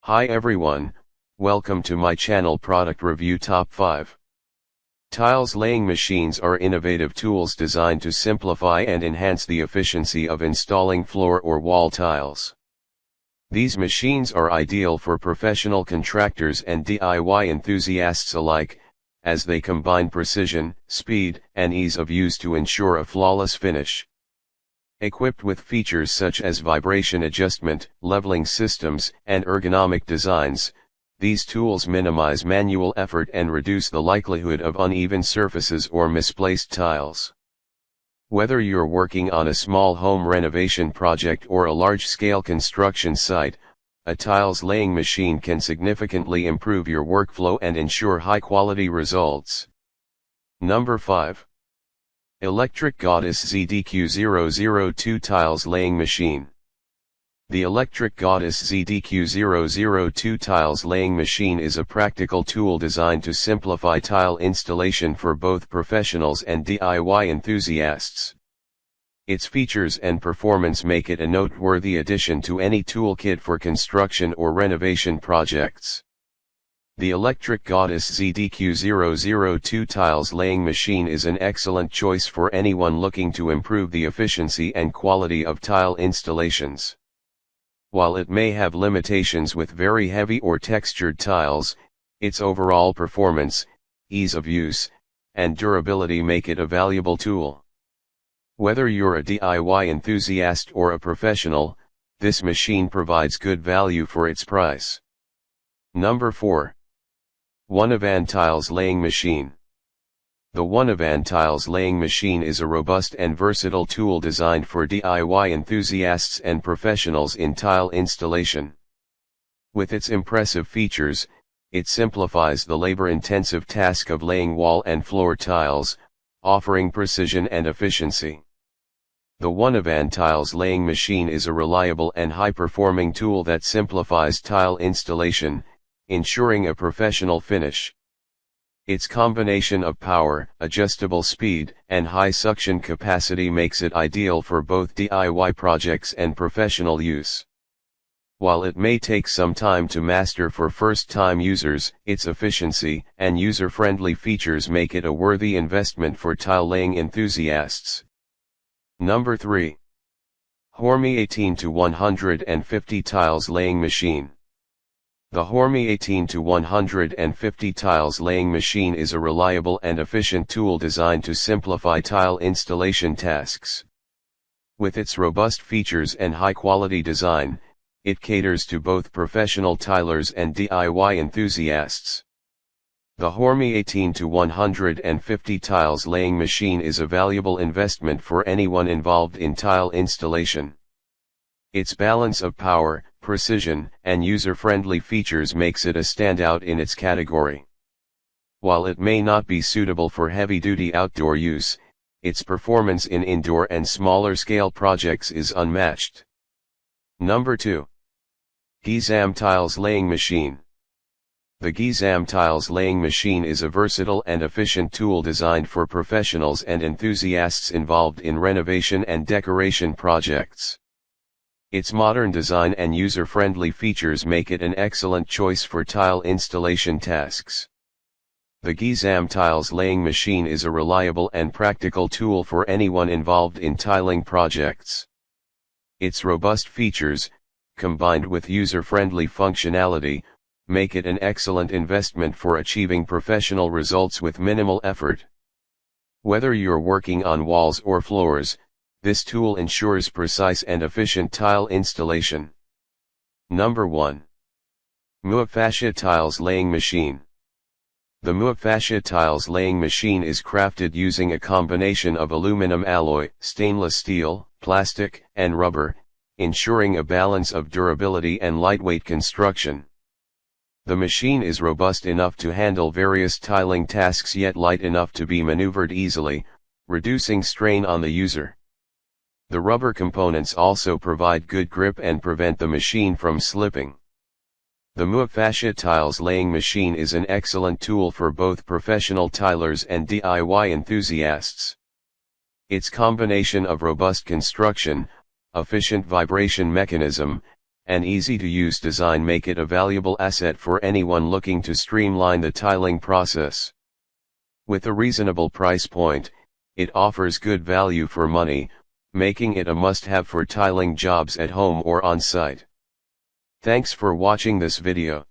Hi everyone, welcome to my channel Product Review Top 5. Tiles laying machines are innovative tools designed to simplify and enhance the efficiency of installing floor or wall tiles. These machines are ideal for professional contractors and DIY enthusiasts alike, as they combine precision, speed, and ease of use to ensure a flawless finish. Equipped with features such as vibration adjustment, leveling systems, and ergonomic designs, these tools minimize manual effort and reduce the likelihood of uneven surfaces or misplaced tiles. Whether you're working on a small home renovation project or a large-scale construction site, a tiles laying machine can significantly improve your workflow and ensure high-quality results. Number 5. Electric Goddess ZDQ002 Tiles Laying Machine. The Electric Goddess ZDQ002 Tiles Laying Machine is a practical tool designed to simplify tile installation for both professionals and DIY enthusiasts. Its features and performance make it a noteworthy addition to any toolkit for construction or renovation projects. The Electric Goddess ZDQ002 Tiles Laying Machine is an excellent choice for anyone looking to improve the efficiency and quality of tile installations. While it may have limitations with very heavy or textured tiles, its overall performance, ease of use, and durability make it a valuable tool. Whether you're a DIY enthusiast or a professional, this machine provides good value for its price. Number 4. Onevan Tiles Laying Machine. The Onevan Tiles Laying Machine is a robust and versatile tool designed for DIY enthusiasts and professionals in tile installation. With its impressive features, it simplifies the labor-intensive task of laying wall and floor tiles, offering precision and efficiency. The Onevan Tiles Laying Machine is a reliable and high-performing tool that simplifies tile installation, ensuring a professional finish. Its combination of power, adjustable speed, and high suction capacity makes it ideal for both DIY projects and professional use. While it may take some time to master for first-time users, its efficiency and user-friendly features make it a worthy investment for tile laying enthusiasts. Number 3. Hormy 18-150 Tiles Laying Machine. The Hormy 18-150 Tiles Laying Machine is a reliable and efficient tool designed to simplify tile installation tasks. With its robust features and high-quality design, it caters to both professional tilers and DIY enthusiasts. The Hormy 18-150 Tiles Laying Machine is a valuable investment for anyone involved in tile installation. Its balance of power, precision, and user-friendly features makes it a standout in its category. While it may not be suitable for heavy-duty outdoor use, its performance in indoor and smaller-scale projects is unmatched. Number 2. Gisam Tiles Laying Machine. The Gisam Tiles Laying Machine is a versatile and efficient tool designed for professionals and enthusiasts involved in renovation and decoration projects. Its modern design and user-friendly features make it an excellent choice for tile installation tasks. The Gisam Tiles Laying Machine is a reliable and practical tool for anyone involved in tiling projects. Its robust features, combined with user-friendly functionality, make it an excellent investment for achieving professional results with minimal effort. Whether you're working on walls or floors, this tool ensures precise and efficient tile installation. Number 1. Mufasha Tiles Laying Machine. The Mufasha Tiles Laying Machine is crafted using a combination of aluminum alloy, stainless steel, plastic, and rubber, ensuring a balance of durability and lightweight construction. The machine is robust enough to handle various tiling tasks yet light enough to be maneuvered easily, reducing strain on the user. The rubber components also provide good grip and prevent the machine from slipping. The Mufasha Tiles Laying Machine is an excellent tool for both professional tilers and DIY enthusiasts. Its combination of robust construction, efficient vibration mechanism, and easy-to-use design make it a valuable asset for anyone looking to streamline the tiling process. With a reasonable price point, it offers good value for money, making it a must-have for tiling jobs at home or on-site. Thanks for watching this video.